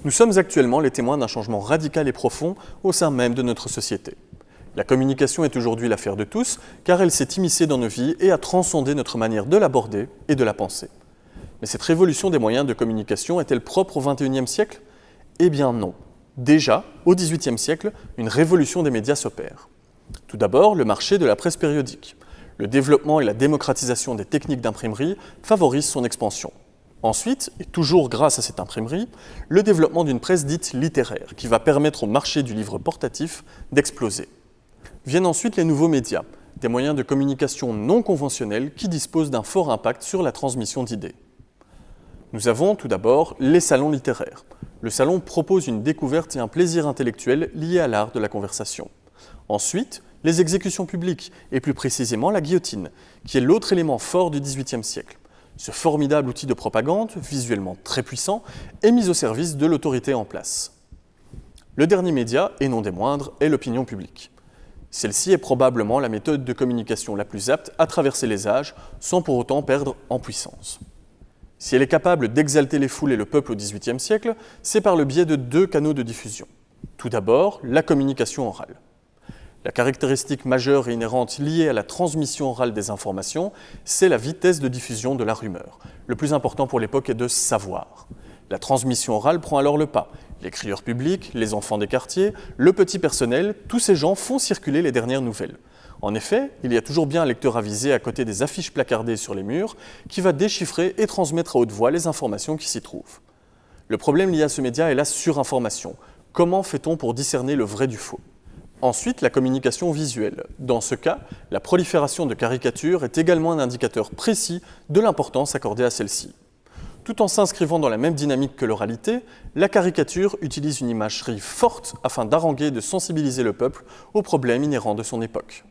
Nous sommes actuellement les témoins d'un changement radical et profond au sein même de notre société. La communication est aujourd'hui l'affaire de tous, car elle s'est immiscée dans nos vies et a transcendé notre manière de l'aborder et de la penser. Mais cette révolution des moyens de communication est-elle propre au XXIe siècle? Eh bien non. Déjà, au XVIIIe siècle, une révolution des médias s'opère. Tout d'abord, le marché de la presse périodique. Le développement et la démocratisation des techniques d'imprimerie favorisent son expansion. Ensuite, et toujours grâce à cette imprimerie, le développement d'une presse dite littéraire, qui va permettre au marché du livre portatif d'exploser. Viennent ensuite les nouveaux médias, des moyens de communication non conventionnels qui disposent d'un fort impact sur la transmission d'idées. Nous avons tout d'abord les salons littéraires. Le salon propose une découverte et un plaisir intellectuel liés à l'art de la conversation. Ensuite, les exécutions publiques, et plus précisément la guillotine, qui est l'autre élément fort du XVIIIe siècle. Ce formidable outil de propagande, visuellement très puissant, est mis au service de l'autorité en place. Le dernier média, et non des moindres, est l'opinion publique. Celle-ci est probablement la méthode de communication la plus apte à traverser les âges sans pour autant perdre en puissance. Si elle est capable d'exalter les foules et le peuple au XVIIIe siècle, c'est par le biais de deux canaux de diffusion. Tout d'abord, la communication orale. La caractéristique majeure et inhérente liée à la transmission orale des informations, c'est la vitesse de diffusion de la rumeur. Le plus important pour l'époque est de savoir. La transmission orale prend alors le pas. Les crieurs publics, les enfants des quartiers, le petit personnel, tous ces gens font circuler les dernières nouvelles. En effet, il y a toujours bien un lecteur avisé à côté des affiches placardées sur les murs qui va déchiffrer et transmettre à haute voix les informations qui s'y trouvent. Le problème lié à ce média est la surinformation. Comment fait-on pour discerner le vrai du faux? Ensuite, la communication visuelle. Dans ce cas, la prolifération de caricatures est également un indicateur précis de l'importance accordée à celle-ci. Tout en s'inscrivant dans la même dynamique que l'oralité, la caricature utilise une imagerie forte afin d'haranguer et de sensibiliser le peuple aux problèmes inhérents de son époque.